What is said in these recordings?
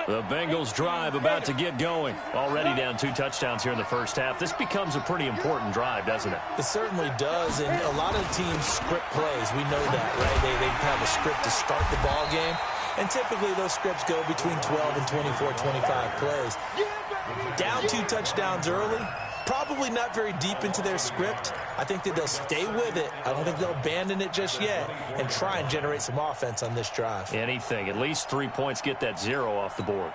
The Bengals drive about to get going. Already down 2 touchdowns here in the first half. This becomes a pretty important drive, doesn't it? It certainly does, and a lot of teams script plays. We know that, right? They have a script to start the ball game, and typically those scripts go between 12 and 24, 25 plays. Down 2 touchdowns early, probably not very deep into their script. I think that they'll stay with it. I don't think they'll abandon it just yet and try and generate some offense on this drive. Anything. At least 3 points, get that 0 off the board.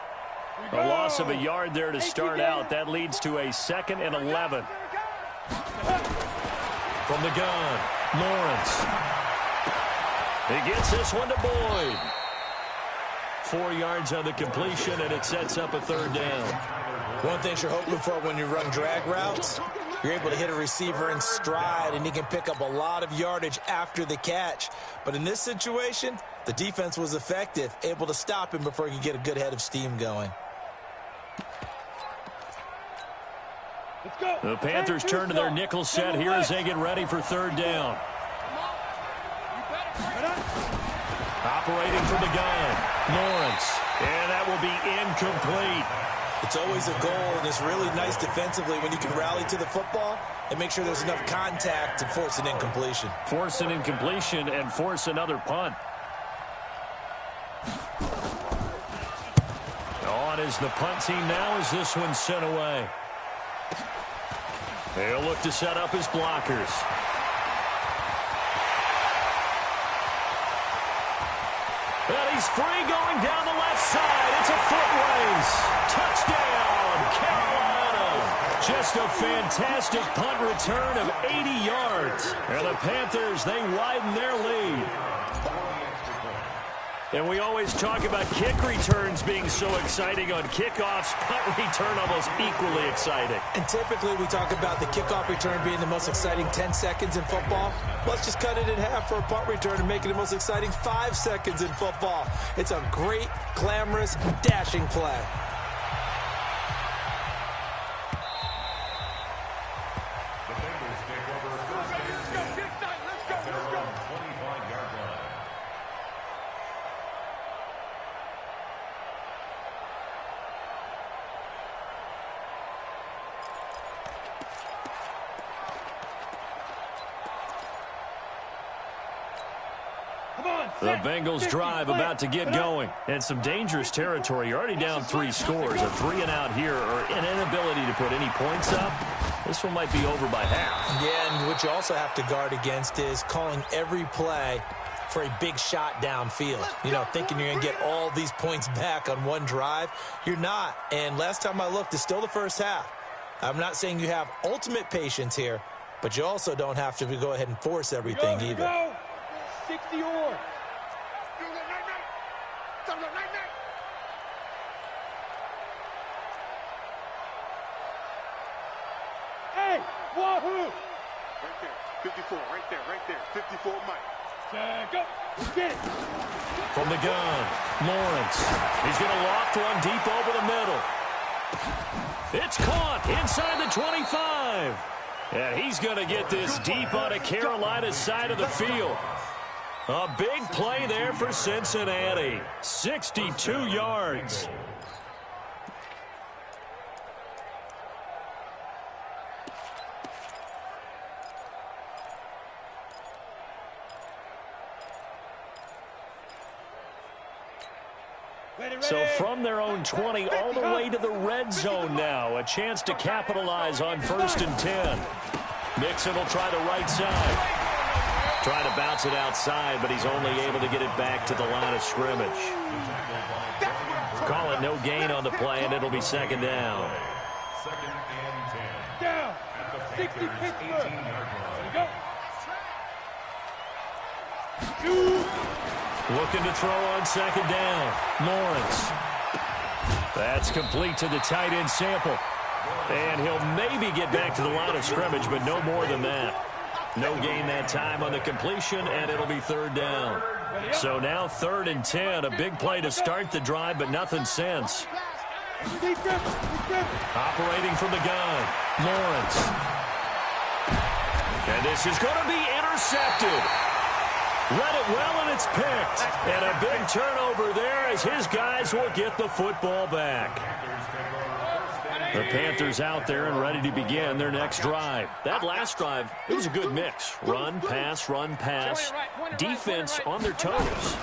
A loss of a yard there to start out. That leads to a 2nd and 11. From the gun, Lawrence. He gets this one to Boyd. 4 yards on the completion, and it sets up a 3rd down. One thing you're hoping for when you run drag routes, you're able to hit a receiver in stride, and he can pick up a lot of yardage after the catch. But in this situation, the defense was effective, able to stop him before he could get a good head of steam going. Let's go. The Panthers turn to their nickel set here as they get ready for 3rd down. Operating from the gun, Lawrence. And that will be incomplete. It's always a goal, and it's really nice defensively when you can rally to the football and make sure there's enough contact to force an incompletion. Force an incompletion and force another punt. On is the punt team now as this one's sent away. They'll look to set up his blockers. And he's free going down the left side. It's a foot race. Touchdown, Carolina. Just a fantastic punt return of 80 yards. And the Panthers, they widen their lead. And we always talk about kick returns being so exciting on kickoffs. Punt return almost equally exciting. And typically we talk about the kickoff return being the most exciting 10 seconds in football. Let's just cut it in half for a punt return and make it the most exciting 5 seconds in football. It's a great, glamorous, dashing play. The Bengals drive about to get going. And some dangerous territory. You're already down 3 scores. A 3-and-out here or an inability to put any points up. This one might be over by half. Yeah, and what you also have to guard against is calling every play for a big shot downfield. You know, thinking you're going to get all these points back on one drive. You're not. And last time I looked, it's still the first half. I'm not saying you have ultimate patience here, but you also don't have to go ahead and force everything either. 60 or. Hey, wahoo! Right there, 54, right there, 54 Mike. Go, get it. From the gun, Lawrence. He's going to loft one deep over the middle. It's caught inside the 25. And he's going to get this deep on Carolina's side of the field. A big play there for Cincinnati. 62 yards. So from their own 20 all the way to the red zone now. A chance to capitalize on 1st and 10. Mixon will try the right side. Trying to bounce it outside, but he's only able to get it back to the line of scrimmage. Call it no gain on the play, and it'll be 2nd down. Down. 60 Pittsburgh. Go. Looking to throw on 2nd down. Lawrence. That's complete to the tight end Sample. And he'll maybe get back to the line of scrimmage, but no more than that. No gain that time on the completion, and it'll be 3rd down. So now 3rd and 10. A big play to start the drive, but nothing since. Operating from the gun, Lawrence. And this is going to be intercepted. Read it well, and it's picked. And a big turnover there as his guys will get the football back. The Panthers out there and ready to begin their next drive. That last drive, it was a good mix. Run, pass, defense on their toes.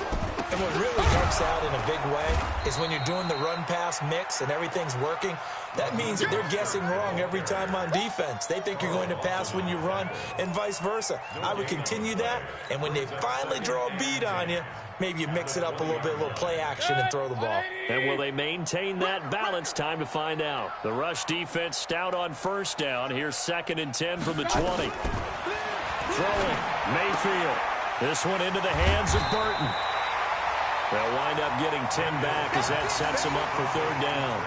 And what really works out in a big way is when you're doing the run-pass mix and everything's working, that means that they're guessing wrong every time on defense. They think you're going to pass when you run and vice versa. I would continue that, and when they finally draw a beat on you, maybe you mix it up a little bit, a little play action, and throw the ball. And will they maintain that balance? Time to find out. The rush defense stout on first down. Here's 2nd and 10 from the 20. Throwing, Mayfield. This one into the hands of Burton. They'll wind up getting 10 back as that sets them up for 3rd down.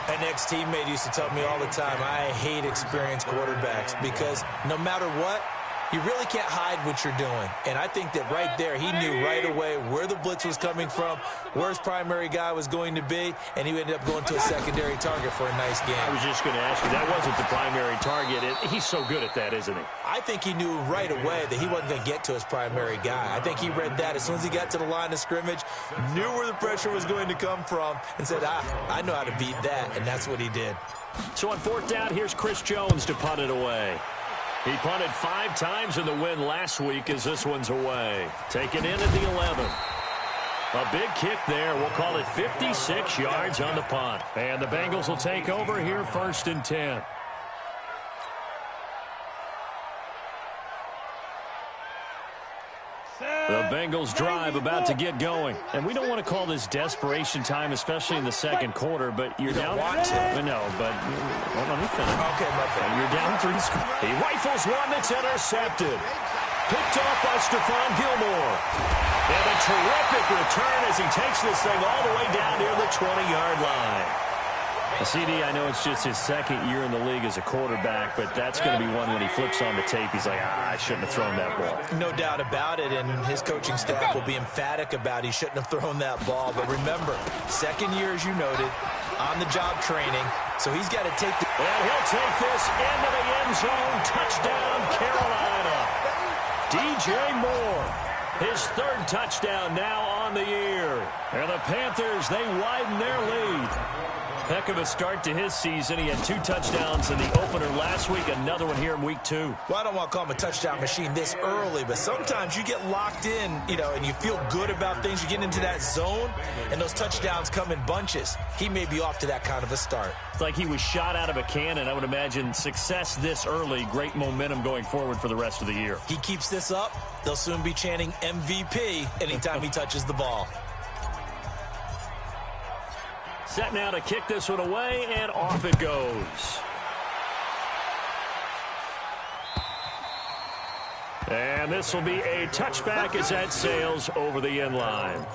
An ex-teammate used to tell me all the time, I hate experienced quarterbacks because no matter what, you really can't hide what you're doing. And I think that right there, he knew right away where the blitz was coming from, where his primary guy was going to be, and he ended up going to a secondary target for a nice game. I was just going to ask you, that wasn't the primary target. He's so good at that, isn't he? I think he knew right away that he wasn't going to get to his primary guy. I think he read that as soon as he got to the line of scrimmage, knew where the pressure was going to come from, and said, I know how to beat that, and that's what he did. So on 4th down, here's Chris Jones to punt it away. He punted 5 times in the win last week as this one's away. Taken in at the 11. A big kick there. We'll call it 56 yards on the punt. And the Bengals will take over here 1st and 10. The Bengals drive about to get going. And we don't want to call this desperation time, especially in the 2nd quarter, but you're down. No, but let me finish. Okay, my friend. You're down 3 scores. He rifles one that's intercepted. Picked off by Stephon Gilmore. And a terrific return as he takes this thing all the way down near the 20-yard line. CD, I know it's just his 2nd year in the league as a quarterback, but that's going to be one when he flips on the tape. He's like, I shouldn't have thrown that ball. No doubt about it, and his coaching staff will be emphatic about he shouldn't have thrown that ball. But remember, 2nd year, as you noted, on-the-job training, so he's got to take the... And he'll take this into the end zone. Touchdown, Carolina. DJ Moore, his 3rd touchdown now on the year. And the Panthers, they widen their lead. Heck of a start to his season. He had 2 touchdowns in the opener last week, another one here in week 2. Well, I don't want to call him a touchdown machine this early, but sometimes you get locked in, and you feel good about things. You get into that zone, and those touchdowns come in bunches. He may be off to that kind of a start. It's like he was shot out of a cannon. I would imagine success this early, great momentum going forward for the rest of the year. He keeps this up, they'll soon be chanting MVP anytime he touches the ball. Set now to kick this one away, and off it goes. And this will be a touchback as that sails over the end line.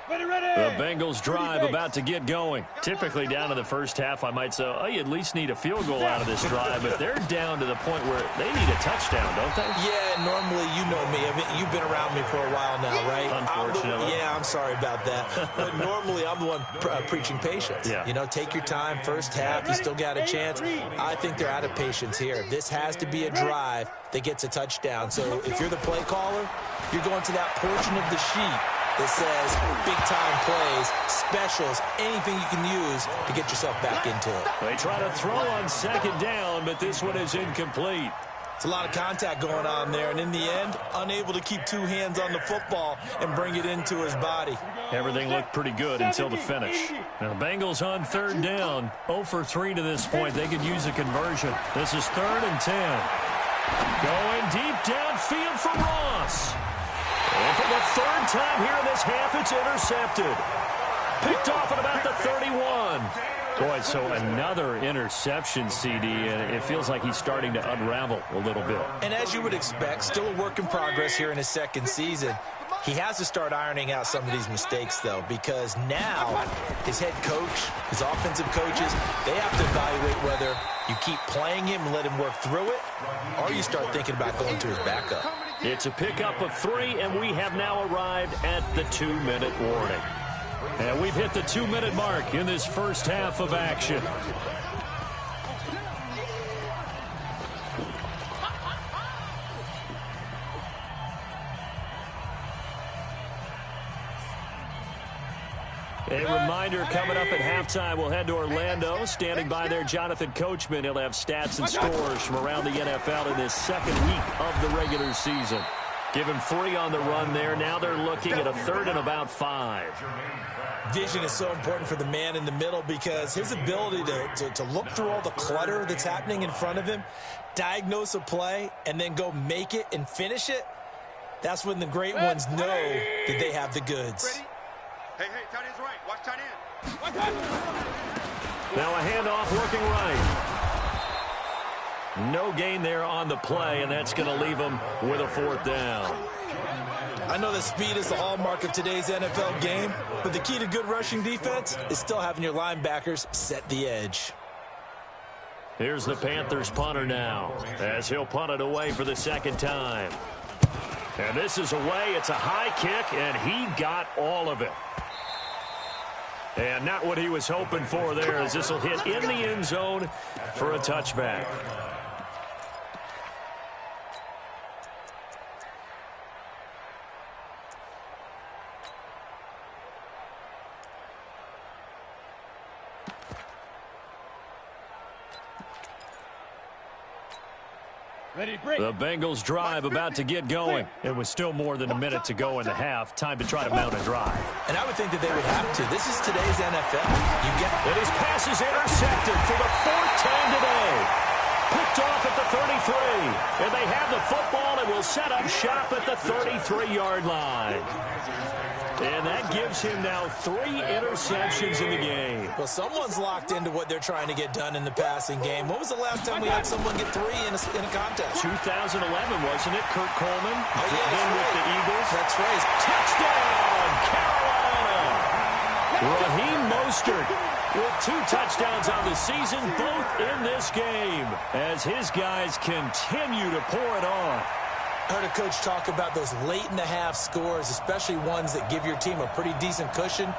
The Bengals drive about to get going. Typically down to the first half, I might say, oh, you at least need a field goal out of this drive, but they're down to the point where they need a touchdown, don't they? Yeah, normally, you know me. You've been around me for a while now, right? Unfortunately. I'm sorry about that. But normally, I'm the one preaching patience. Yeah. Take your time. First half, you still got a chance. I think they're out of patience here. This has to be a drive that gets a touchdown. So if you're the play caller, you're going to that portion of the sheet that says big-time plays, specials, anything you can use to get yourself back into it. They try to throw on 2nd down, but this one is incomplete. It's a lot of contact going on there, and in the end, unable to keep 2 hands on the football and bring it into his body. Everything looked pretty good until the finish. Now, the Bengals on 3rd down, 0 for 3 to this point. They could use a conversion. This is 3rd and 10. Going deep downfield for Ross. And for the 3rd time here in this half, it's intercepted. Picked off at about the 31. Boy, so another interception, CD, and it feels like he's starting to unravel a little bit. And as you would expect, still a work in progress here in his 2nd season. He has to start ironing out some of these mistakes, though, because now his head coach, his offensive coaches, they have to evaluate whether you keep playing him and let him work through it, or you start thinking about going to his backup. It's a pickup of 3, and we have now arrived at the 2-minute warning. And we've hit the 2-minute mark in this first half of action. A reminder coming up at halftime, we'll head to Orlando. Standing by there, Jonathan Coachman. He'll have stats and scores from around the NFL in this second week of the regular season. Give him 3 on the run there. Now they're looking at a 3rd and about 5. Vision is so important for the man in the middle because his ability to look through all the clutter that's happening in front of him, diagnose a play, and then go make it and finish it, that's when the great ones know that they have the goods. Hey, tight end's right. Watch tight end. Now a handoff working right. No gain there on the play, and that's going to leave them with a 4th down. I know that speed is the hallmark of today's NFL game, but the key to good rushing defense is still having your linebackers set the edge. Here's the Panthers punter now, as he'll punt it away for the 2nd time. And this is away. It's a high kick, and he got all of it. And not what he was hoping for there, as this will hit in the end zone for a touchback. The Bengals drive about to get going. It was still more than a minute to go in the half. Time to try to mount a drive. And I would think that they would have to. This is today's NFL. And his pass is intercepted for the 4th time today. Picked off at the 33. And they have the football and will set up shop at the 33-yard line. And that gives him now 3 interceptions in the game. Well, someone's locked into what they're trying to get done in the passing game. When was the last time we had someone get 3 in a contest? 2011, wasn't it? Kurt Coleman. Oh, yeah, then with the Eagles. That's right. Touchdown, Carolina. Raheem Mostert with 2 touchdowns on the season, both in this game, as his guys continue to pour it on. I heard a coach talk about those late-in-the-half scores, especially ones that give your team a pretty decent cushion.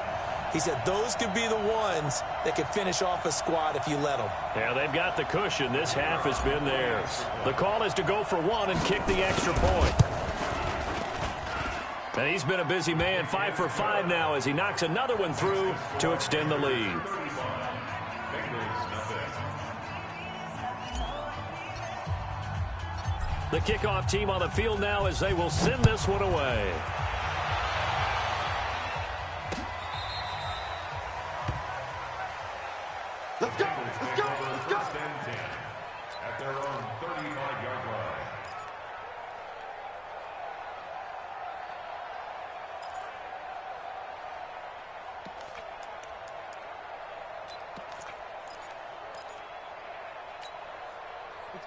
He said those could be the ones that could finish off a squad if you let them. Yeah, they've got the cushion. This half has been theirs. The call is to go for 1 and kick the extra point. And he's been a busy man, 5 for 5 now as he knocks another one through to extend the lead. The kickoff team on the field now as they will send this one away. Let's go. At their own 35-yard line.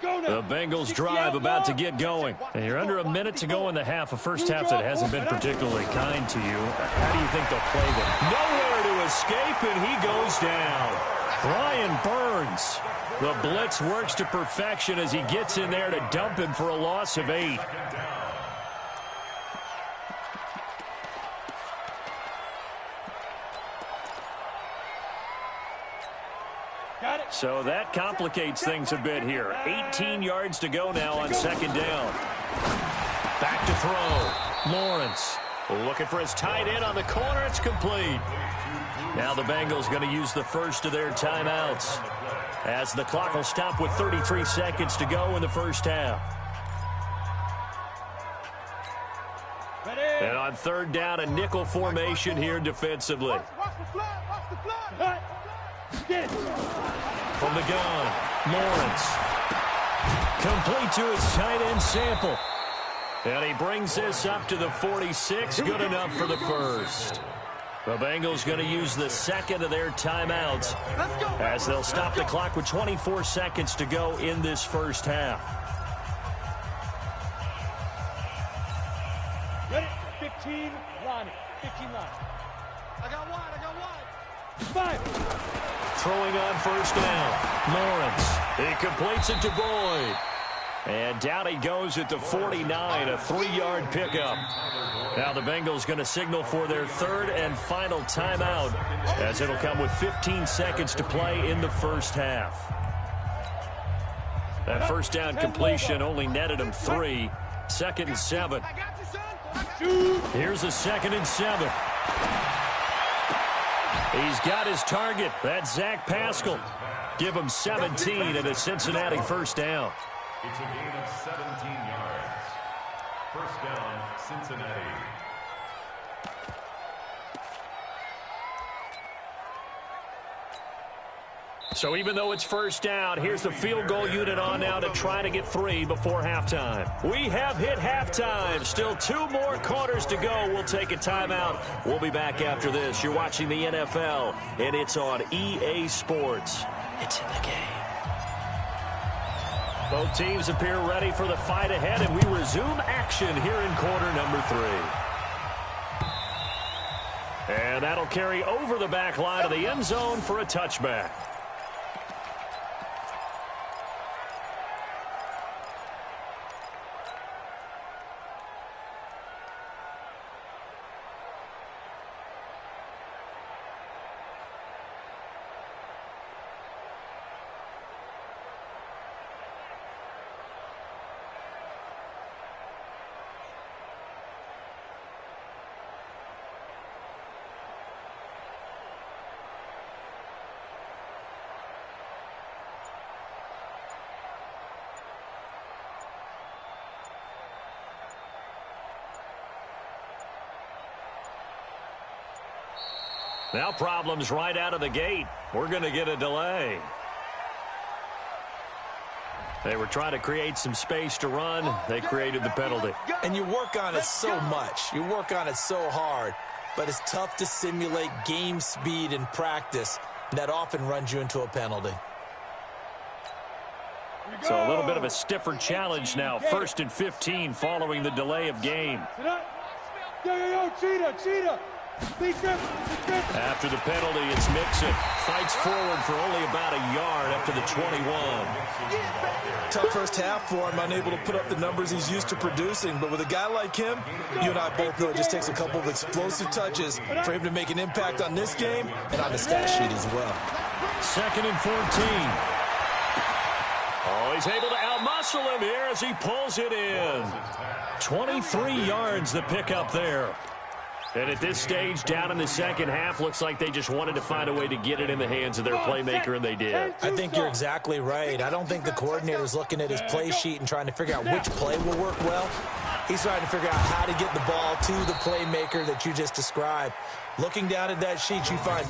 The Bengals drive about to get going. And you're under a minute to go in the half. A first half that hasn't been particularly kind to you. How do you think they'll play them? Nowhere to escape, and he goes down. Brian Burns. The blitz works to perfection as he gets in there to dump him for a loss of 8. So that complicates things a bit here. 18 yards to go now on 2nd down. Back to throw. Lawrence looking for his tight end on the corner. It's complete. Now the Bengals going to use the first of their timeouts as the clock will stop with 33 seconds to go in the first half. And on 3rd down, a nickel formation here defensively. From the gun, Lawrence. Complete to his tight end Sample. And he brings this up to the 46. Good enough for the first. The Bengals going to use the 2nd of their timeouts as they'll stop the clock with 24 seconds to go in this first half. Ready? 15 line. 15 line. I got wide. 5. Throwing on first down. Lawrence. He completes it to Boyd. And down he goes at the 49, a 3-yard pickup. Now the Bengals going to signal for their 3rd and final timeout as it'll come with 15 seconds to play in the first half. That first down completion only netted him 3. 2nd and 7. Here's a 2nd and 7. He's got his target. That's Zach Pascal. Give him 17 and a Cincinnati first down. It's a gain of 17 yards. First down, Cincinnati. So even though it's first down, here's the field goal unit on now to try to get 3 before halftime. We have hit halftime. Still 2 more quarters to go. We'll take a timeout. We'll be back after this. You're watching the NFL, and it's on EA Sports. It's in the game. Both teams appear ready for the fight ahead, and we resume action here in quarter number 3. And that'll carry over the back line of the end zone for a touchback. Now problems right out of the gate. We're going to get a delay. They were trying to create some space to run. They created the penalty. And you work on it so much. You work on it so hard. But it's tough to simulate game speed in practice. That often runs you into a penalty. So a little bit of a stiffer challenge now. 1st and 15 following the delay of game. Yo, cheetah. After the penalty, it's Mixon. Fights forward for only about a yard up to the 21. Tough first half for him, unable to put up the numbers he's used to producing. But with a guy like him, you and I both know it just takes a couple of explosive touches for him to make an impact on this game and on the stat sheet as well. 2nd and 14. Oh, he's able to outmuscle him here as he pulls it in. 23 yards the pickup there. And at this stage, down in the second half, looks like they just wanted to find a way to get it in the hands of their playmaker, and they did. I think you're exactly right. I don't think the coordinator's looking at his play sheet and trying to figure out which play will work well. He's trying to figure out how to get the ball to the playmaker that you just described. Looking down at that sheet, you find...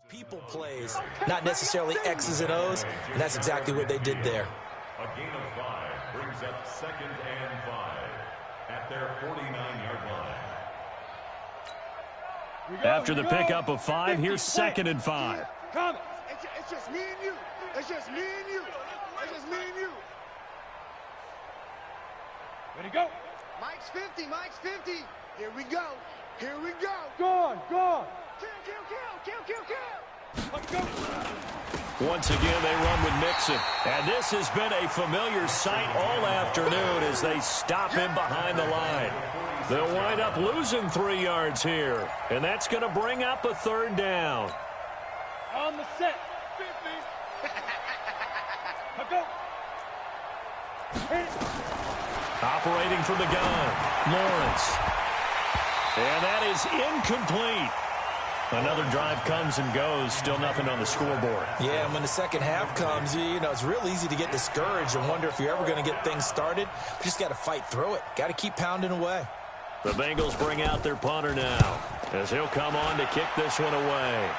people plays, not necessarily X's and O's, and that's exactly what they did there. A gain of 5 brings up 2nd and 5 at their 49-yard line. After the pickup of 5, here's 2nd and 5. Come. It's just me and you. It's just me and you. It's just me and you. Ready, go. Mike's 50. Mike's 50. Here we go. Here we go. Gone. Kill. Let's go. Once again, they run with Mixon. And this has been a familiar sight all afternoon as they stop him behind the line. They'll wind up losing 3 yards here. And that's going to bring up a 3rd down. On the set. 50. Let's go. Operating from the gun, Lawrence. And that is incomplete. Another drive comes and goes. Still nothing on the scoreboard. Yeah, and when the second half comes, you know, it's real easy to get discouraged and wonder if you're ever going to get things started. You just got to fight through it. Got to keep pounding away. The Bengals bring out their punter now as he'll come on to kick this one away.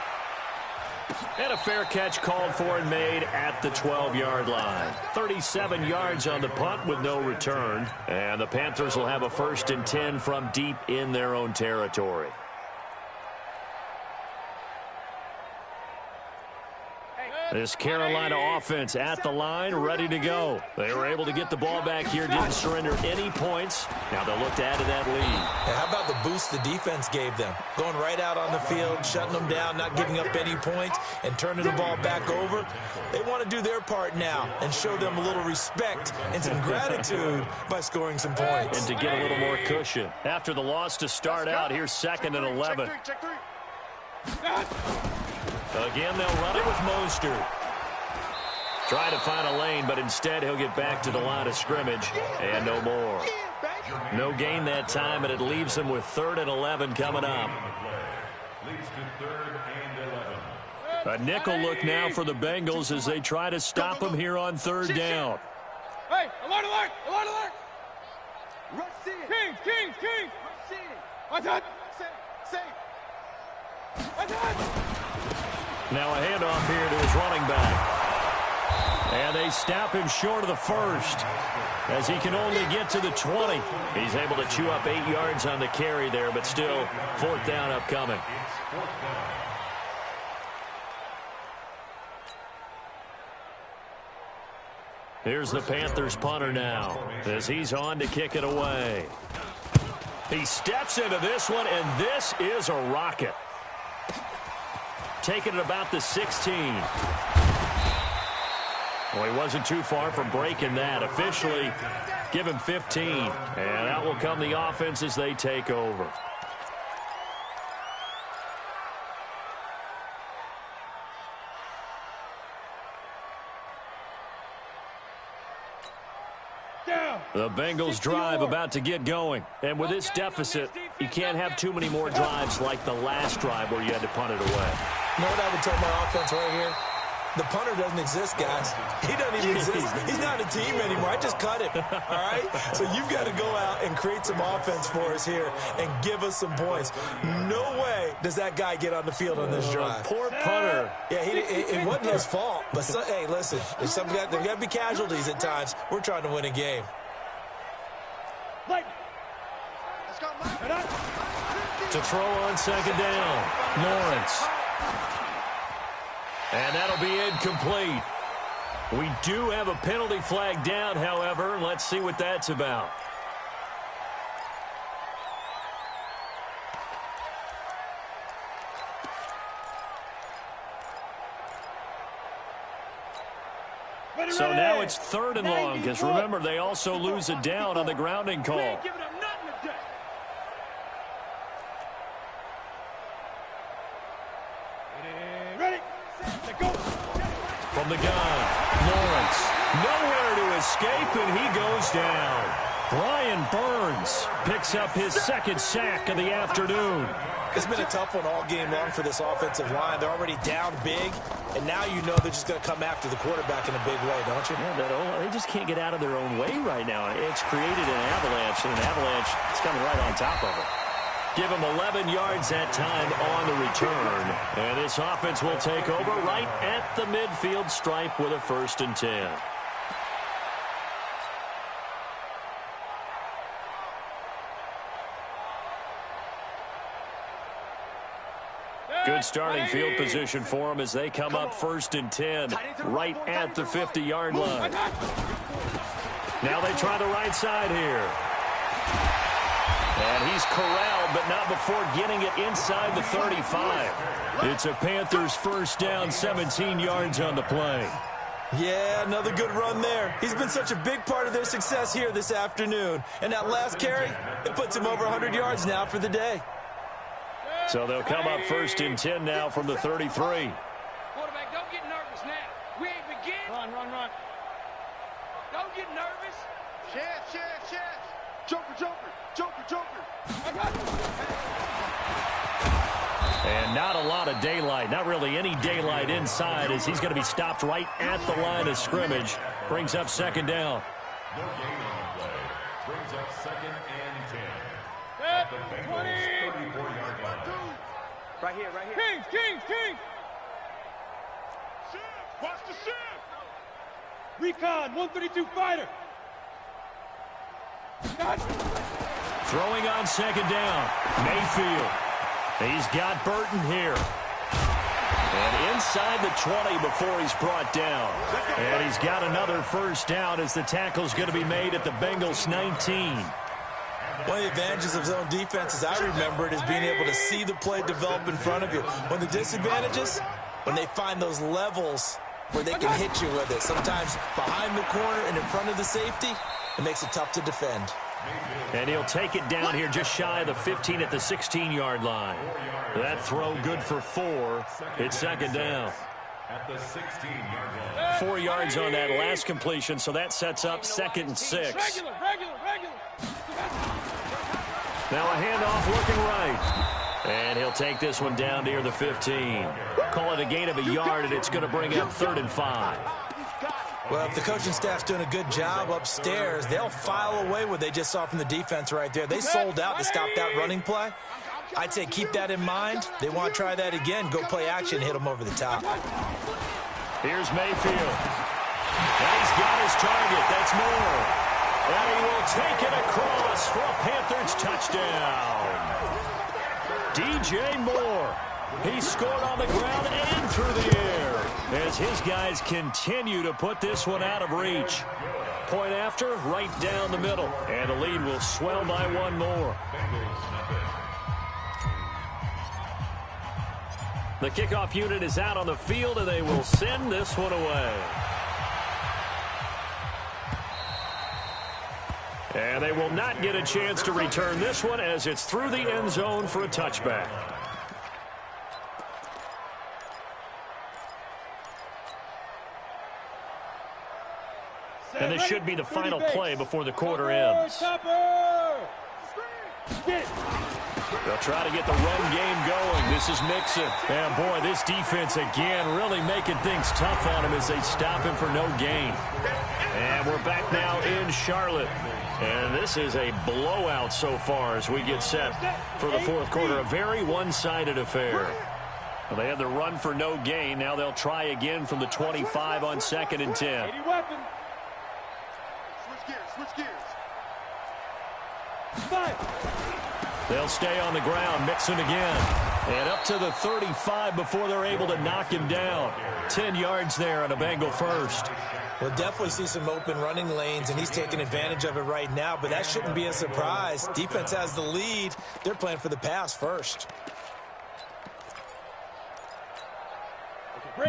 And a fair catch called for and made at the 12-yard line. 37 yards on the punt with no return. And the Panthers will have a 1st and 10 from deep in their own territory. This Carolina offense at the line, ready to go. They were able to get the ball back here, didn't surrender any points. Now they'll look to add to that lead. Yeah, how about the boost the defense gave them? Going right out on the field, shutting them down, not giving up any points, and turning the ball back over. They want to do their part now and show them a little respect and some gratitude by scoring some points. And to get a little more cushion. After the loss to start out, here's 2nd and 11. Again, they'll run it with Mostert. Trying to find a lane, but instead he'll get back to the line of scrimmage, and no more. No gain that time, and it leaves him with 3rd and 11 coming up. A nickel look now for the Bengals as they try to stop him here on 3rd down. Hey, alert, alert, alert, alert! Kings! What's that? Now a handoff here to his running back. And they stop him short of the 1st as he can only get to the 20. He's able to chew up 8 yards on the carry there, but still 4th down upcoming. Here's the Panthers punter now as he's on to kick it away. He steps into this one, and this is a rocket. Taking it about the 16. Well, he wasn't too far from breaking that. Officially, give him 15. And out will come the offense as they take over. The Bengals drive about to get going. And with this deficit, you can't have too many more drives like the last drive where you had to punt it away. You know what I would tell my offense right here? The punter doesn't exist, guys. He doesn't even exist. He's not a team anymore. I just cut him, all right? So you've got to go out and create some offense for us here and give us some points. No way does that guy get on the field on this drive. Poor punter. Yeah, it wasn't his fault. But, hey, listen, there's got to be casualties at times. We're trying to win a game. To throw on 2nd down, Lawrence. And that'll be incomplete. We do have a penalty flag down, however. Let's see what that's about. So now it's 3rd and long, because remember, they also lose a down on the grounding call. From the gun, Lawrence, nowhere to escape, and he goes down. Brian Burns picks up his 2nd sack of the afternoon. It's been a tough one all game long for this offensive line. They're already down big, and now you know they're just going to come after the quarterback in a big way, don't you? Yeah, they just can't get out of their own way right now. It's created an avalanche, and an avalanche is coming right on top of it. Give him 11 yards that time on the return. And this offense will take over right at the midfield stripe with a 1st and 10. Good starting field position for them as they come up 1st and 10 right at the 50-yard line. Now they try the right side here. And he's corralled, but not before getting it inside the 35. It's a Panthers 1st down, 17 yards on the play. Yeah, another good run there. He's been such a big part of their success here this afternoon. And that last carry, it puts him over 100 yards now for the day. So they'll come up 1st and 10 now from the 33. Quarterback, don't get nervous now. We ain't begin. Run. Don't get nervous. Chance. Joker. And not a lot of daylight, not really any daylight inside as he's going to be stopped right at the line of scrimmage. Brings up 2nd down. No gain on the play. Brings up 2nd and 10. At the Bengals 34-yard line. Right here. Kings. Watch the shift. Recon, 132 fighter. Throwing on 2nd down. Mayfield. He's got Burton here. And inside the 20 before he's brought down. And he's got another first down as the tackle's going to be made at the Bengals 19. One of the advantages of zone defense, as I remember it, is being able to see the play develop in front of you. One of the disadvantages, when they find those levels where they can hit you with it. Sometimes behind the corner and in front of the safety, it makes it tough to defend. And he'll take it down here just shy of the 15 at the 16-yard line. That throw good for 4. It's second down. At the 16-yard line. 4 yards on that last completion, so that sets up 2nd and 6. Regular. Now a handoff looking right. And he'll take this one down near the 15. Call it a gain of a yard, and it's going to bring up 3rd and 5. Well, if the coaching staff's doing a good job upstairs, they'll file away what they just saw from the defense right there. They sold out to stop that running play. I'd say keep that in mind. They want to try that again. Go play action, hit them over the top. Here's Mayfield. And he's got his target. That's Moore. And he will take it across for a Panthers touchdown. DJ Moore. He scored on the ground and through the air as his guys continue to put this one out of reach. Point after, right down the middle. And the lead will swell by 1 more. The kickoff unit is out on the field, and they will send this one away. And they will not get a chance to return this one as it's through the end zone for a touchback. And this should be the final play before the quarter ends. They'll try to get the run game going. This is Mixon. And, boy, this defense, again, really making things tough on him as they stop him for no gain. And we're back now in Charlotte. And this is a blowout so far as we get set for the fourth quarter. A very one-sided affair. Well, they had the run for no gain. Now they'll try again from the 25 on 2nd and 10. Switch gears. They'll stay on the ground. Mixon again. And up to the 35 before they're able to knock him down. 10 yards there on a Bengal first. We'll definitely see some open running lanes, and he's taking advantage of it right now, but that shouldn't be a surprise. Defense has the lead. They're playing for the pass first.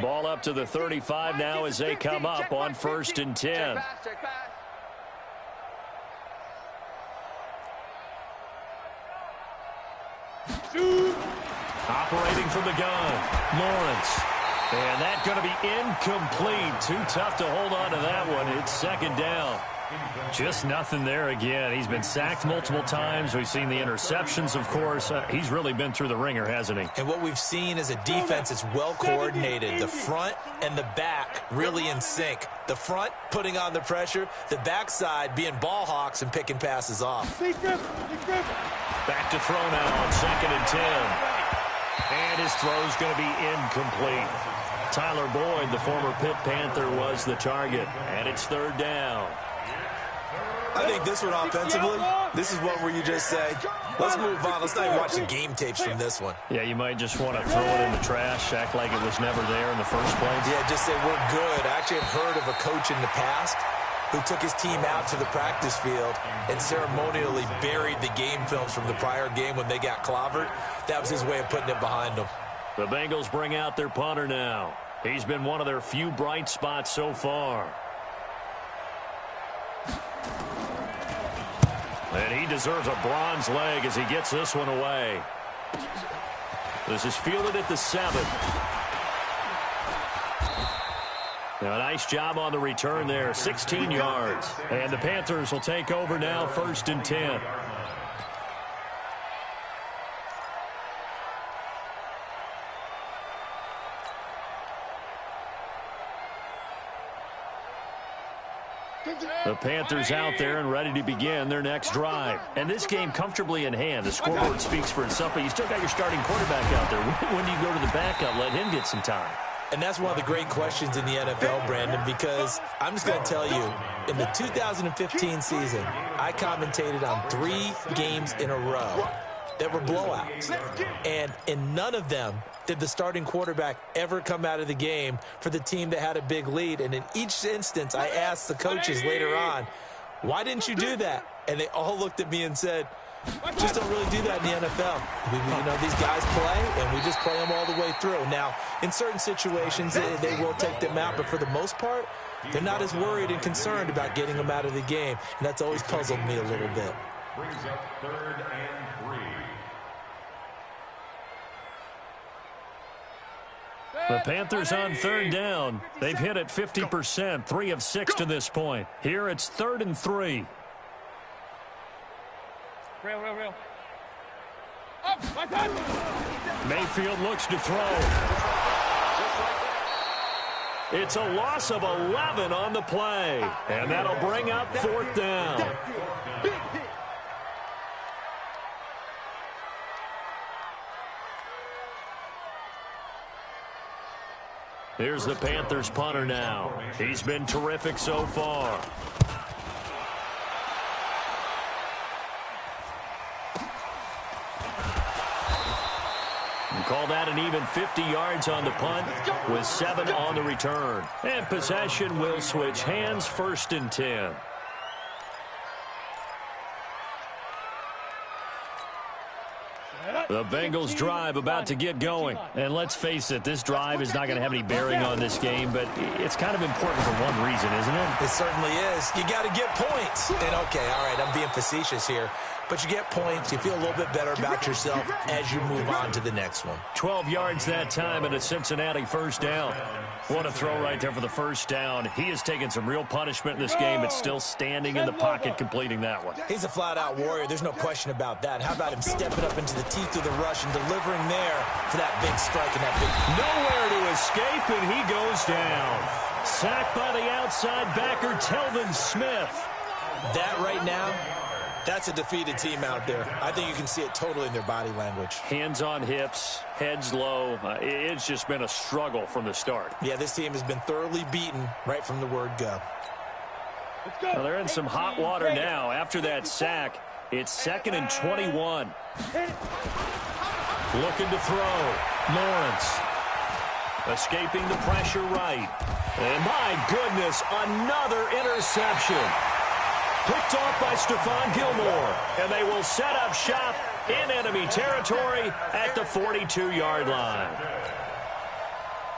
Ball up to the 35 now as they come up on 1st and 10. Operating from the gun, Lawrence. And that's going to be incomplete. Too tough to hold on to that one. It's 2nd down. Just nothing there again. He's been sacked multiple times. We've seen the interceptions, of course. He's really been through the ringer, hasn't he? And what we've seen is a defense that's well coordinated. The front and the back really in sync. The front putting on the pressure. The backside being ball hawks and picking passes off. Back to throw now on 2nd and 10. And his throw's going to be incomplete. Tyler Boyd, the former Pitt Panther, was the target. And it's 3rd down. I think this one offensively, this is one where you just say, let's move on. Let's not even watch the game tapes from this one. Yeah, you might just want to throw it in the trash, act like it was never there in the first place. Yeah, just say we're good. I actually have heard of a coach in the past who took his team out to the practice field and ceremonially buried the game films from the prior game when they got clobbered. That was his way of putting it behind them. The Bengals bring out their punter now. He's been one of their few bright spots so far. And he deserves a bronze leg as he gets this one away. This is fielded at the 7. Now, a nice job on the return there, 16 yards. And the Panthers will take over now, 1st and 10. The Panthers out there and ready to begin their next drive. And this game comfortably in hand. The scoreboard speaks for itself, but you still got your starting quarterback out there. When do you go to the backup? Let him get some time. And that's one of the great questions in the NFL, Brandon, because I'm just going to tell you, in the 2015 season, I commentated on 3 games in a row. that were blowouts. And in none of them did the starting quarterback ever come out of the game for the team that had a big lead. And in each instance, I asked the coaches later on, why didn't you do that? And they all looked at me and said, just don't really do that in the NFL. You know, these guys play, and we just play them all the way through. Now, in certain situations, they will take them out, but for the most part, they're not as worried and concerned about getting them out of the game, and that's always puzzled me a little bit. Brings up 3rd and 3. The Panthers on 3rd down. They've hit it 50%, 3 of 6 to this point. Here it's 3rd and 3. Real. Mayfield looks to throw. It's a loss of 11 on the play, and that'll bring up 4th down. Here's the Panthers punter now. He's been terrific so far. And call that an even 50 yards on the punt with 7 on the return. And possession will switch hands, 1st and 10. The Bengals drive about to get going. And let's face it, this drive is not going to have any bearing on this game, but it's kind of important for one reason, isn't it? It certainly is. You got to get points. And, okay, all right, I'm being facetious here. But you get points. You feel a little bit better about yourself as you move on to the next one. 12 yards that time and a Cincinnati 1st down. What a throw right there for the 1st down. He has taken some real punishment in this game, but still standing in the pocket completing that one. He's a flat-out warrior. There's no question about that. How about him stepping up into the teeth of the rush and delivering there for that big strike and that big... Nowhere to escape, and he goes down. Sacked by the outside backer, Telvin Smith. That right now, that's a defeated team out there. I think you can see it totally in their body language. Hands on hips, heads low. It's just been a struggle from the start. Yeah, this team has been thoroughly beaten right from the word go. Well, they're in some hot water now. After that sack, it's 2nd and 21. Looking to throw. Lawrence. Escaping the pressure right. And my goodness, another interception. Picked off by Stephon Gilmore, and they will set up shop in enemy territory at the 42-yard line.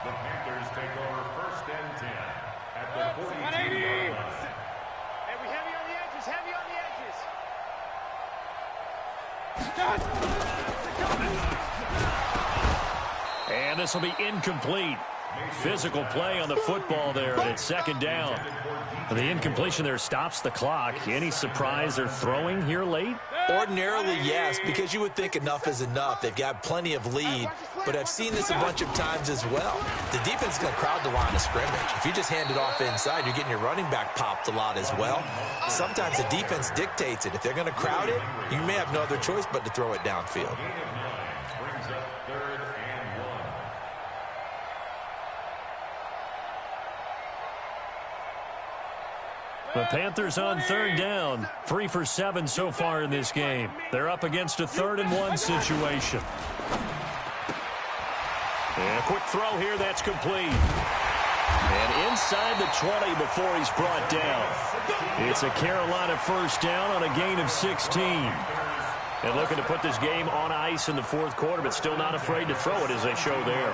The Panthers take over 1st and 10 at the 42-yard line. Heavy on the edges, heavy on the edges. And this will be incomplete. Physical play on the football there, and it's 2nd down. The incompletion there stops the clock. Any surprise they're throwing here late? Ordinarily, yes, because you would think enough is enough. They've got plenty of lead, but I've seen this a bunch of times as well. The defense is going to crowd the line of scrimmage. If you just hand it off inside, you're getting your running back popped a lot as well. Sometimes the defense dictates it. If they're going to crowd it, you may have no other choice but to throw it downfield. Brings up 3rd and 1. The Panthers on 3rd down. 3 for 7 so far in this game. They're up against a 3rd and 1 situation. And a quick throw here, that's complete. And inside the 20 before he's brought down. It's a Carolina 1st down on a gain of 16. And looking to put this game on ice in the 4th quarter, but still not afraid to throw it as they show there.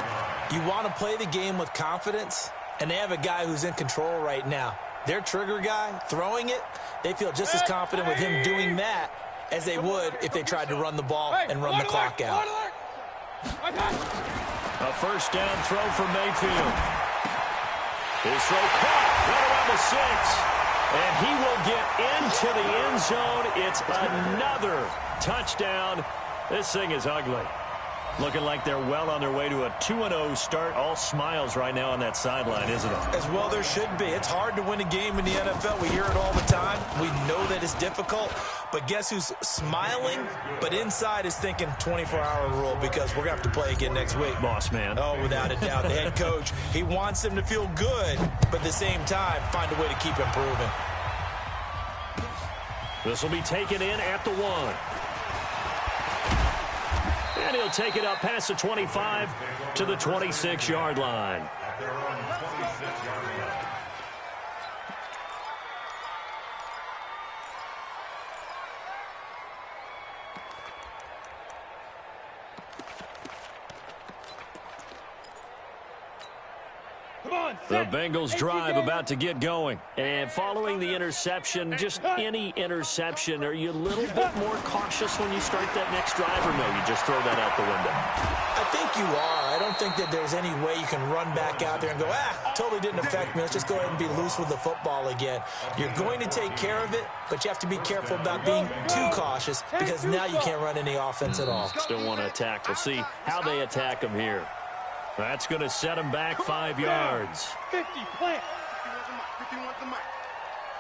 You want to play the game with confidence, and they have a guy who's in control right now. Their trigger guy, throwing it, they feel just as confident with him doing that as they would if they tried to run the ball and run the clock out. A 1st down throw for Mayfield. His throw caught right around the 6. And he will get into the end zone. It's another touchdown. This thing is ugly. Looking like they're well on their way to a 2-0 start. All smiles right now on that sideline, isn't it? As well there should be. It's hard to win a game in the NFL. We hear it all the time. We know that it's difficult. But guess who's smiling, but inside is thinking 24-hour rule because we're going to have to play again next week. Boss man. Oh, without a doubt. The head coach, he wants them to feel good, but at the same time, find a way to keep improving. This will be taken in at the 1. And he'll take it up past the 25 to the 26-yard line. At their own 26-yard line. The Bengals drive about to get going. And following the interception, just any interception, are you a little bit more cautious when you start that next drive, or no, you just throw that out the window? I think you are. I don't think that there's any way you can run back out there and go, totally didn't affect me. Let's just go ahead and be loose with the football again. You're going to take care of it, but you have to be careful about being too cautious because now you can't run any offense at all. Still want to attack. We'll see how they attack him here. That's going to set him back 5 yards. 50, plant. 51's the mic.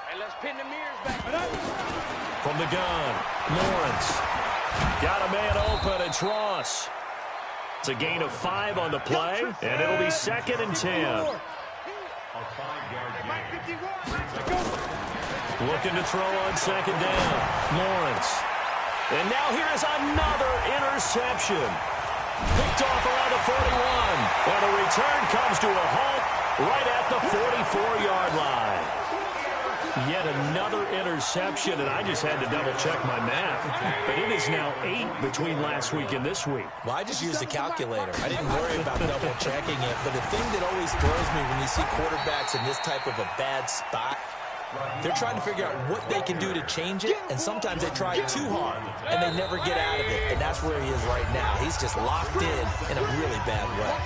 Hey, let's pin the mirrors back. From the gun, Lawrence. Got a man open. It's Ross. It's a gain of 5 on the play, and it'll be 2nd and 10. A 5-yard gain. Looking to throw on 2nd down. Lawrence. And now here is another interception. Picked off around the 41. And the return comes to a halt right at the 44-yard line. Yet another interception, and I just had to double-check my math. But it is now 8 between last week and this week. Well, I just used a calculator. I didn't worry about double-checking it. But the thing that always throws me when you see quarterbacks in this type of a bad spot, they're trying to figure out what they can do to change it, and sometimes they try too hard, and they never get out of it, and that's where he is right now. He's just locked in a really bad way.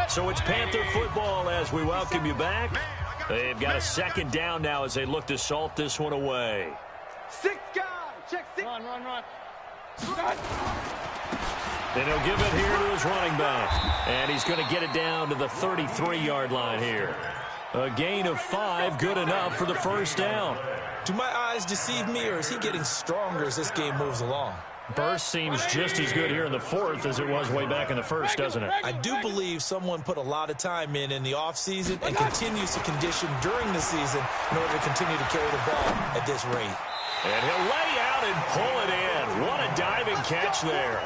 So it's Panther football as we welcome you back. They've got a 2nd down now as they look to salt this one away. 6 guys. Check 6. Run. And he'll give it here to his running back. And he's going to get it down to the 33-yard line here. A gain of 5, good enough for the 1st down. Do my eyes deceive me, or is he getting stronger as this game moves along? Burst seems just as good here in the 4th as it was way back in the 1st, doesn't it? I do believe someone put a lot of time in the offseason and continues to condition during the season in order to continue to carry the ball at this rate. And he'll lay out and pull it in. What a diving catch there.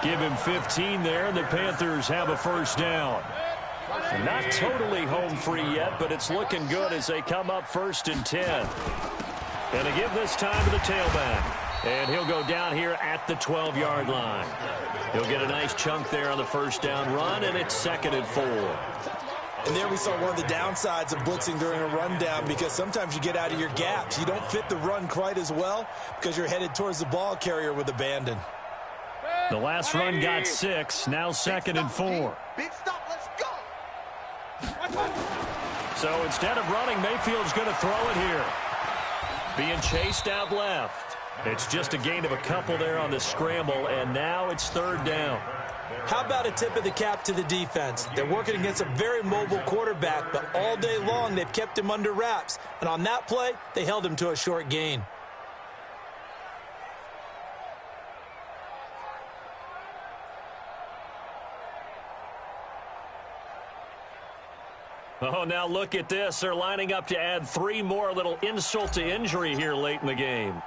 Give him 15 there, and the Panthers have a 1st down. Not totally home free yet, but it's looking good as they come up 1st and 10. Going to give this time to the tailback. And he'll go down here at the 12-yard line. He'll get a nice chunk there on the 1st down run, and it's 2nd and 4. And there we saw one of the downsides of blitzing during a rundown, because sometimes you get out of your gaps. You don't fit the run quite as well because you're headed towards the ball carrier with abandon. The last run got 6, now 2nd and 4. Big stop, let's go. So instead of running, Mayfield's going to throw it here. Being chased out left. It's just a gain of a couple there on the scramble, and now it's 3rd down. How about a tip of the cap to the defense? They're working against a very mobile quarterback, but all day long they've kept him under wraps. And on that play, they held him to a short gain. Oh, now look at this. They're lining up to add 3 more, little insult to injury here late in the game.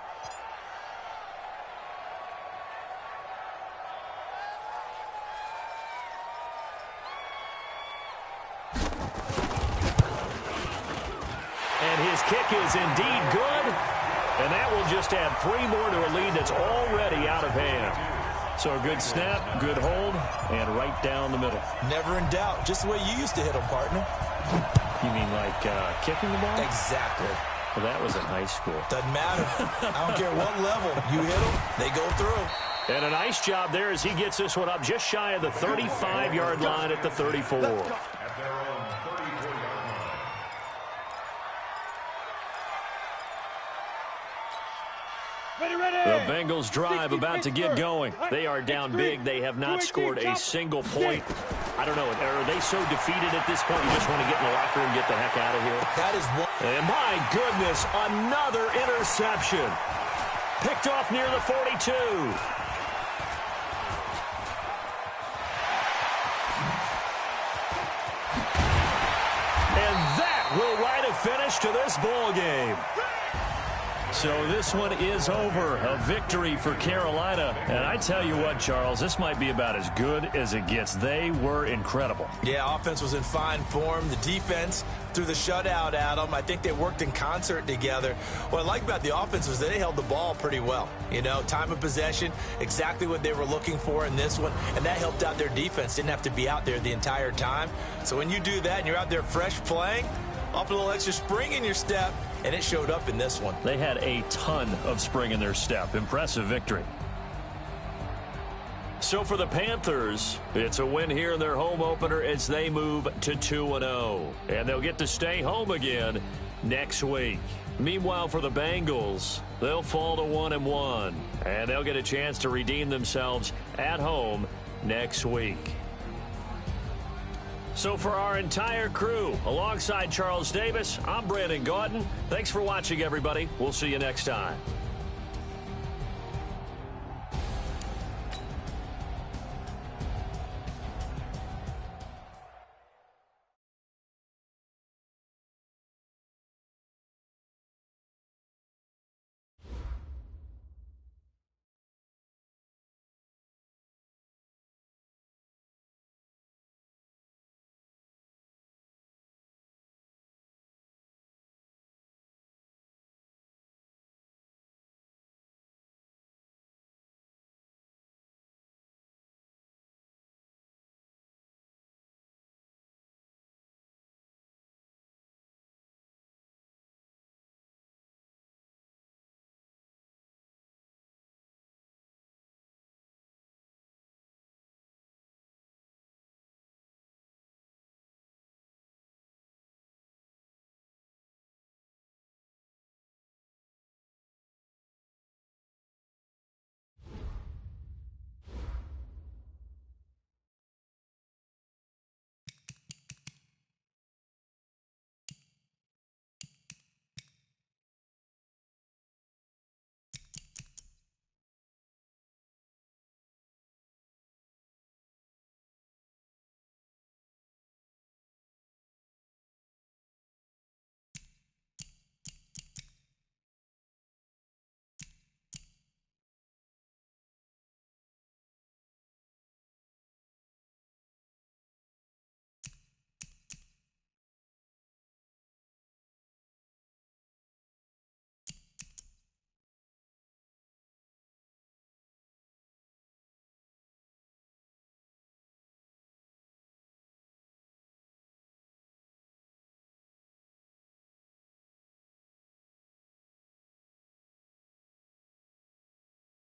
And his kick is indeed good. And that will just add 3 more to a lead that's already out of hand. So a good snap, good hold, and right down the middle. Never in doubt. Just the way you used to hit them, partner. You mean like kicking the ball? Exactly. Well, that was in high school. Doesn't matter. I don't care what level. You hit them, they go through. And a nice job there as he gets this one up just shy of the 35-yard line at the 34. The Bengals drive about to get going. They are down big. They have not scored a single point. I don't know. Are they so defeated at this point you just want to get in the locker room and get the heck out of here? That is one. And my goodness, another interception. Picked off near the 42. And that will write a finish to this ball game. So this one is over. A victory for Carolina. And I tell you what, Charles, this might be about as good as it gets. They were incredible. Yeah, offense was in fine form. The defense through the shutout, Adam, I think they worked in concert together. What I like about the offense was they held the ball pretty well. You know, time of possession, exactly what they were looking for in this one, and that helped out their defense. Didn't have to be out there the entire time. So when you do that and you're out there fresh playing, up a little extra spring in your step, and it showed up in this one. They had a ton of spring in their step. Impressive victory. So for the Panthers, it's a win here in their home opener as they move to 2-0. And they'll get to stay home again next week. Meanwhile, for the Bengals, they'll fall to 1-1. And they'll get a chance to redeem themselves at home next week. So for our entire crew, alongside Charles Davis, I'm Brandon Gaudin. Thanks for watching, everybody. We'll see you next time.